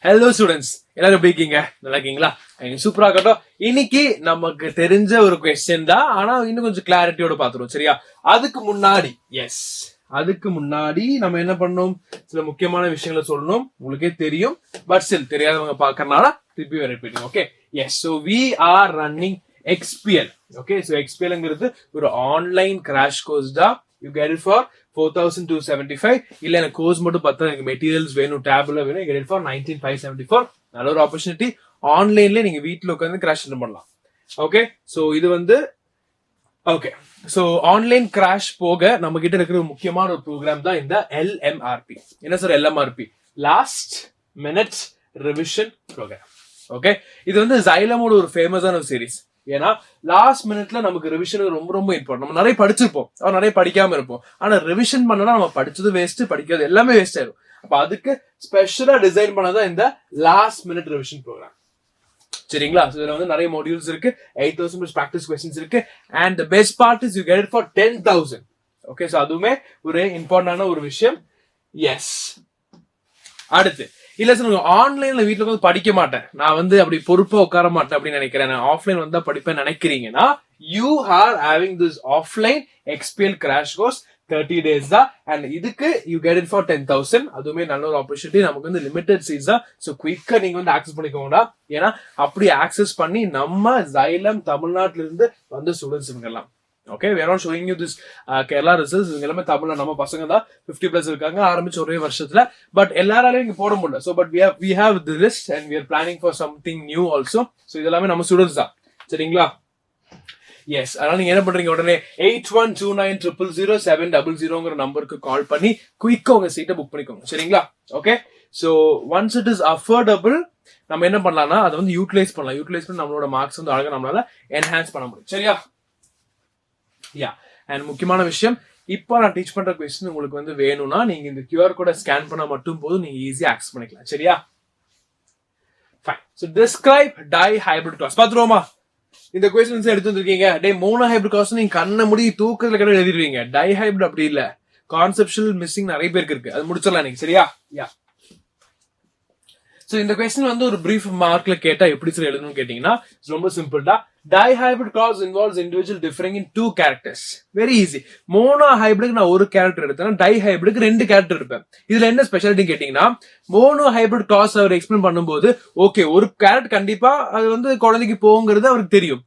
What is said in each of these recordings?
Hello students, எல்லாரும் எப்படி இருக்கீங்க? நல்லா இருக்கீங்களா? சூப்பரா இருக்கட்டும். இன்னைக்கு நமக்கு தெரிஞ்ச ஒரு கொஸ்டின் தான், ஆனா இன்னும் கொஞ்சம் கிளாரிட்டியோட பாத்துருவோம். சரியா? அதுக்கு முன்னாடி நம்ம என்ன பண்ணணும், சில முக்கியமான விஷயங்களை சொல்லணும். உங்களுக்கே தெரியும், பட் ஸ்டில் தெரியாதவங்க பாக்கறனால திருப்பி repeat. Okay, yes. So we are running XPL. Okay, so XPLங்கிறது ஒரு ஆன்லைன் கிராஷ் கோர்ஸ் தான். You get it for 4,275. இல்ல எனக்கு கோர்ஸ் மட்டும் பார்த்தா எனக்கு மெட்டீரியல்ஸ் வேணும், டேப்ல வேணும், கெட் இட் ஃபார் 19,574. நல்ல ஒரு ஆப்பர்ச்சுனிட்டி. ஆன்லைன்ல நீங்க வீட்டுல உட்காந்து கிராஷ் பண்ணலாம். ஓகே, ஸோ இது வந்து ஓகே. ஸோ ஆன்லைன் கிராஷ் போக நம்ம கிட்ட இருக்கிற ஒரு முக்கியமான ஒரு ப்ரோக்ராம் தான் இந்த LMRP. என்ன sir LMRP? Last minute revision programme. Okay, இது வந்து Xylemோட ஒரு ஃபேமஸான ஒரு சீரிஸ். ஏன்னா லாஸ்ட் மினிட்ல நமக்கு ரிவிஷன் ரொம்ப ரொம்ப இம்பார்ட்டன்ட். நம்ம நிறைய படிச்சிருப்போம், நிறைய படிக்காம இருப்போம். ஆனா ரிவிஷன் பண்ணனா நம்ம படிச்சது வேஸ்ட், படிக்கிறது எல்லாமே வேஸ்ட் ஆயிடும். அப்ப அதுக்கு ஸ்பெஷலா டிசைன் பண்ணதான் இந்த லாஸ்ட் மினிட் ரிவிஷன் ப்ரோக்ராம். சரிங்களா? இதுல வந்து நிறைய மாடியூல்ஸ் இருக்கு, 8,000 பிராக்டிஸ் क्वेश्चंस இருக்கு. And the best part is you get it for 10,000. Okay, so அதுவுமே ஒரு இம்பார்ட்டன்டான ஒரு விஷயம். எஸ். அடுத்து இல்ல சார், ஆன்லைன்ல வீட்டுல உட்காந்து படிக்க மாட்டேன், நான் வந்து அப்படி பொறுப்பா உட்கார மாட்டேன் அப்படின்னு நினைக்கிறேன், நான் ஆஃப்லைன் வந்தா படிப்பேன் நினைக்கிறீங்கன்னா, you are having this offline XPL crash course 30 days தான். அண்ட் இதுக்கு யூ கெட் இட் ஃபார் 10,000. அதுவுமே நல்ல ஒரு ஆப்பர்ச்சுனிட்டி. நமக்கு வந்து லிமிடெட் சீட்ஸ் தான். ஸோ குயிக்கா நீங்க வந்து ஆக்சஸ் பண்ணிக்கோங்கடா. ஏன்னா அப்படி ஆக்சஸ் பண்ணி நம்ம Xylem தமிழ்நாட்டில இருந்து வந்து ஸ்டூடெண்ட்ஸ் இவங்கெல்லாம். Okay, we are not showing you this Kerala results. இவங்க எல்லாமே தமிழ்ல நம்ம பசங்க தான். 50+ இருக்காங்க, ஆரம்பிச்ச ஒரே வருஷத்துல. பட் எல்லாராலையும் இங்க போட முடியல. So but we have the list and we are planning for something new also. So இதெல்லாமே நம்ம ஸ்டூடெண்ட்ஸ் தான். சரிங்களா? எஸ். அதனால நீங்க என்ன பண்றீங்க, உடனே 8129000700 நம்பருக்கு கால் பண்ணி குயிக்கா உங்க சீட்டை புக் பண்ணிக்கோங்க. சரிங்களா? Okay, so once it is affordable, நம்ம என்ன பண்ணலாம்னா அதை வந்து யூட்டிலைஸ் பண்ணி நம்மளோட மார்க்ஸ் வந்து அழகா நம்மளால என்ஹான்ஸ் பண்ண முடியும். சரியா? யா. அண்ட் முக்கியமான விஷயம், இப்போ நான் டீச் பண்ற கொஸ்டின் உங்களுக்கு வந்து வேணும்னா நீங்க இந்த QR கோட ஸ்கேன் பண்ணா மட்டும் போதும், நீங்க ஈஸியா ஆக்சஸ் பண்ணிக்கலாம். சரியா? Fine. So describe dihybrid cross பாத்துருவோமா? இந்த கொஸ்டின்ஸ் எடுத்து வந்திருக்கீங்க. மோனோஹைபிரிட் கிராஸ் நீங்க கண்ண முடி தூக்கத்துல கடை எழுதிடுவீங்க. டைஹைபிரிட் அப்படி இல்ல, கான்செப்சுவல் மிஸ்ஸிங் நிறைய பேருக்கு இருக்கு. அது முடிச்சிடலாம் நீங்க. சரியா? யா. சோ இந்த கொஸ்டின் வந்து ஒரு பிரீஃப் மார்க்ல கேட்டா எப்படி சார் எழுதணும்னு கேட்டீங்கன்னா, ரொம்ப சிம்பிள் தான். Dihybrid cross involves individual differing in 2 characters. Very easy. Monohybrid நான் ஒரு கேரக்டர் எடுத்தேன், டைஹைபிரிட்க்கு 2 கேரக்டர் எடுப்பேன். இதுல என்ன ஸ்பெஷாலிட்டி கேட்டீங்கன்னா, மோனோஹைபிரிட் கிராஸ் அவர் எக்ஸ்பிளைன் பண்ணும்போது ஓகே ஒரு கேரக்டர் கண்டிப்பா அது வந்து குழந்தைக்கு போகுங்கிறது அவருக்கு தெரியும்.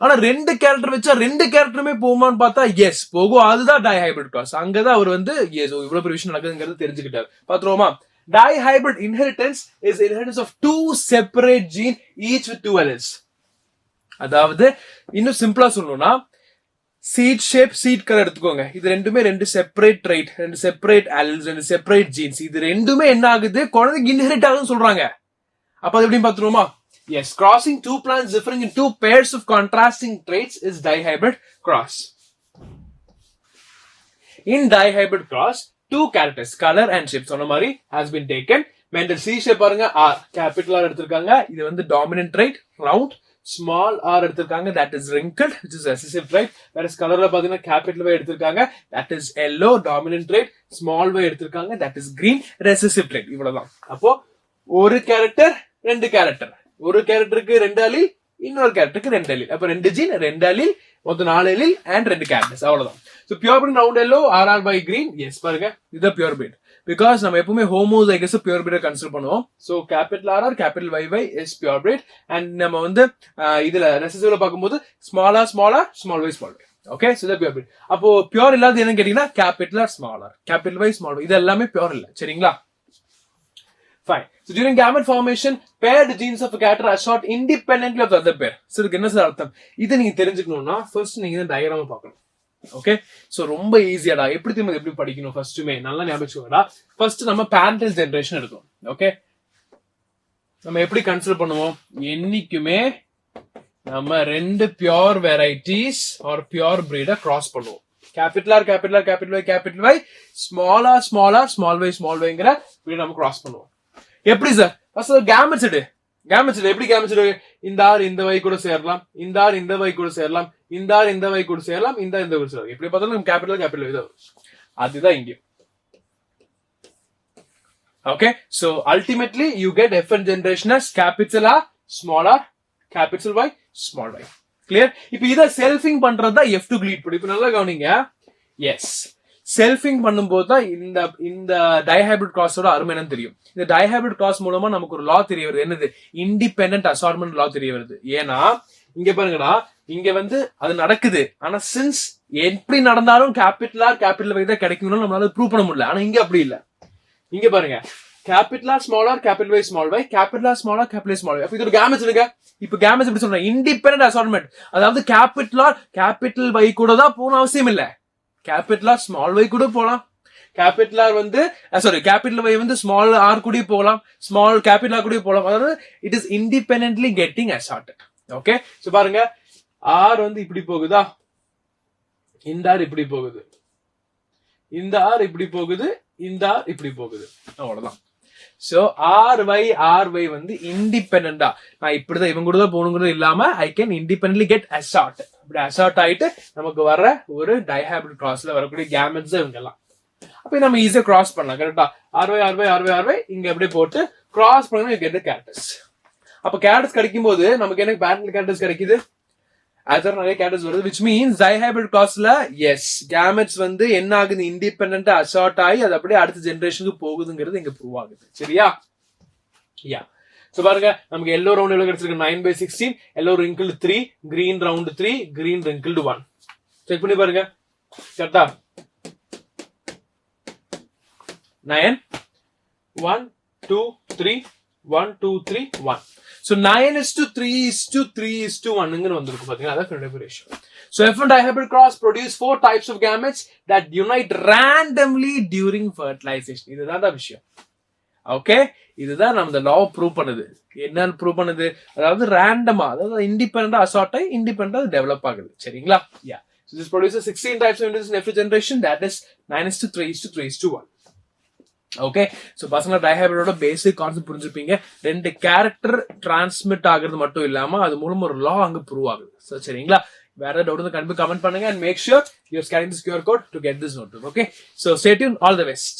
ஆனா 2 கேரக்டர் வச்சா 2 கேரக்டருமே போகுமான்னு பார்த்தா எஸ் போகும். அதுதான் டைஹைபிரிட் கிராஸ். அங்கதான் அவர் வந்து எஸ் இவ்வளவு பெரிய விஷயம் நடக்குதுங்கிறது தெரிஞ்சுக்கிட்டாரு. பாத்துருவோமா? Dihybrid inheritance is inheritance of 2 separate genes, each with 2 alleles. அதாவது இன்னும் சிம்பிளா சொல்லணும்னா, சீட் ஷேப், சீட் கலர் எடுத்துக்கோங்க. இது ரெண்டுமே 2 separate trait, 2 separate alleles, 2 separate genes. இது ரெண்டுமே என்ன ஆகுது, குழந்தைக்கு இன்ஹெரிட் ஆகுதுன்னு சொல்றாங்க. அப்ப அது எப்படின்னு பாத்துருவோமா? Yes, crossing 2 plants differing in 2 pairs of contrasting traits is dihybrid cross. In dihybrid cross, 2 characters, color and shape சொன்ன மாதிரி has been taken. Mendel C shape பாருங்க, R capital R எடுத்திருக்காங்க. இது வந்து dominant trait, round. Small r எடுத்திருக்காங்க, that is wrinkled, which is recessive trait. Whereas colorல பாத்தீங்கன்னா capital Y எடுத்திருக்காங்க, that is yellow, dominant trait. Small y எடுத்திருக்காங்க, that is green, recessive trait. இவ்வளவுதான். அப்போ ஒரு கேரக்டர் 2 கேரக்டர், ஒரு கேரக்டருக்கு 2 அலீல், இன்னொரு கேரக்டருக்கு 2 அலீல். அப்ப 2 ஜீன், 2 அலீல், மொத்தம் 4 அலீல் and 2 கேரக்டர்ஸ். அவ்வளவுதான். So pure breed round yellow, RR by green. Yes, பாருங்க, இது pure breed. Because நம்ம எப்பவுமே ஹோமோசைகஸ் பியூர் பிரீட் கன்சிடர் பண்ணுவோம். So capital RR capital YY is pure breed. And நம்ம வந்து இதுல ரெசிசிவ்ல பாக்கும்போது small r small r small y small y. Okay, so இது பியூர் பிரீட். அப்போ பியூர் இல்லாத என்னன்னு கேட்டீங்கன்னா capital R small r capital Y small y, இது எல்லாமே பியூர் இல்ல. சரிங்களா? Fine. So during gamete formation, paired genes of a character assort independently of the other pair. So இதுக்கு என்ன சார் அர்த்தம்? இதை நீங்க தெரிஞ்சுக்கணும்னா ஃபர்ஸ்ட் நீங்க இந்த டயகிராம் பார்க்கணும். ஓகே, சோ ரொம்ப ஈஸியாடா. எப்படி தெரியுமா எப்படி படிக்கணும்? ஃபர்ஸ்ட்டுமே நல்லா ஞாபகம் வச்சுக்கோங்கடா. ஃபர்ஸ்ட் நம்ம parental ஜெனரேஷன் எடுக்கணும். ஓகே, நம்ம எப்படி கன்சிடர் பண்ணுவோம்? என்னைக்குமே நம்ம 2 பியூர் வெரைட்டிஸ் ஆர் பியூர் பிரீட கிராஸ் பண்ணுவோம். Capital R capital R capital Y capital Y, small r small r small y small yங்கிற பிரீட நம்ம கிராஸ் பண்ணுவோம். எப்படி சார்? ஃபர்ஸ்ட் கேமெட்ஸ் எடு. எப்படி கேமெட்ஸ் எடு? இந்த R இந்த Y கூட சேரலாம், இந்த R இந்த Y கூட சேரலாம், இந்த R இந்த Y கூட சேரலாம், இந்த கூட சேரலாம். எப்படி பார்த்தாலும் கேபிட்டல் கேபிட்டல் Y தான். அதுதான் இங்க. Okay, so ultimately you get F1 generation as capital R, small r, capital Y, small y. Clear? இப்போ இத செல்ஃபிங் பண்றது தான் F2 க்கு லீட் பண்ணும். இப்போ நல்லா கவனிங்க. எஸ், செல்ஃபிங் பண்ணும்போது தான் இந்த டைஹைபிரிட் கிராஸோட அருமை என்னன்னு தெரியும். இந்த டைஹைபிரிட் கிராஸ் மூலமா நமக்கு ஒரு லா தெரிய வருது. என்னது? இண்டிபெண்டன்ட் அசார்ட்மெண்ட் லா தெரிய வருது. ஏன்னா இங்க பாருங்கடா, இங்க வந்து அது நடக்குது. ஆனா சின்ஸ் எப்படி நடந்தாலும் கேபிட்டல் ஆர் கேபிட்டல் வை தான் கிடைக்கும்னு நம்மளால ப்ரூவ் பண்ண முடியல. ஆனா இங்க அப்படி இல்ல. இங்க பாருங்க, capital R small r capital Y small y, capital R small r capital small y. அப்ப இது ஒரு கேமெட்ஸ் இருக்கு. இப்ப கேமெட்ஸ் எப்படி சொல்றேன்? Independent assortment. அதாவது கேபிட்டல் ஆர் கேபிட்டல் வை கூட தான் போகணும் அவசியம் இல்ல. கேபிட்டல் ஆர் ஸ்மால் வை கூட போலாம். கேபிட்டல் ஆர் வந்து சாரி கேபிட்டல் வை வந்து ஸ்மால் ஆர் கூட போகலாம், ஸ்மால் கேபிட்டல் ஆர் கூட போகலாம். அதாவது it is independently getting assorted. Okay, so பாருங்க, ஆர் வந்து இப்படி போகுதா, இந்த ஆர் இப்படி போகுது, இந்த ஆர் இப்படி போகுது, இந்த ஆர் இப்படி போகுது, அவ்வளவுதான். சோ ஆர் வை வந்து இண்டிபெண்டா நான் இப்படிதான் இவங்க கூட தான் போகணுங்கிறது இல்லாம ஐ கேன் இண்டிபெண்டன்ட்லி கெட் அசார்ட். இப்படி அசார்ட் ஆயிட்டு நமக்கு வர ஒரு டைஹைபிரிட் கிராஸ்ல வரக்கூடிய கேமெட்ஸ் இவங்க எல்லாம். அப்ப நம்ம ஈஸியா கிராஸ் பண்ணலாம். கரெக்டா? ஆர் வை இங்க அப்படியே போட்டு கிராஸ் பண்ணணும். Get characters. அப்ப கேரக்டர்ஸ் கிடைக்கும் போது நமக்கு என்ன பேரண்டல் கேரக்டர்ஸ் கிடைக்குது, அதர் நிறைய கேரக்டர்ஸ் வருது. which means டைஹைபிரிட் கிராஸ்ல எஸ் கேமெட்ஸ் வந்து என்ன ஆகுது, இண்டிபெண்டன்ட்டா அசார்ட் ஆகி அது அப்படியே அடுத்த ஜெனரேஷனுக்கு போகுதுங்கிறது இங்க ப்ரூவ் ஆகுது. சரியா? யா. சோ பாருங்க, நமக்கு எல்லோ ரவுண்ட் எவ்வளவு கிடைச்சிருக்கு? 9/16. Yellow wrinkled 3, green round 3, green wrinkled 1. Check பண்ணி பாருங்க. கரெக்டா? 9 1 2 3 1 2 3 1. So 9:3:3:1 ங்க வந்திருக்கு பாத்தீங்களா? அத phenotypic ratio. So F1 dihybrid cross produce 4 types of gametes that unite randomly during fertilization. இதுதான் விஷயம். ஓகே, இதுதான் நம்ம இந்த லா ப்ரூவ் பண்ணுது. என்னன்னு ப்ரூவ் பண்ணுது? அதாவது ரேண்டமா, அதாவது இண்டிபெண்டன்ட்டா அசார்ட் ஆகி இண்டிபெண்டன்ட்டா டெவலப் ஆகுது. சரிங்களா? யா. So this produces 16 types of individuals in every generation. That is 9:3:3:1. Okay, so பசங்க டைஹைபிரிடோட பேசிக் கான்செப்ட் புரிஞ்சிருப்பீங்க. 2 கேரக்டர் டிரான்ஸ்மிட் ஆகுறது மட்டும் இல்லாம அது மூலமா ஒரு லா அங்க ப்ரூவ் ஆகுது. சோ சரிங்களா? வேற டவுட் இருந்தா கண்டிப்பா கமெண்ட் பண்ணுங்க and make sure you're scanning this QR code to get this notebook. Okay, so stay tuned. All the best.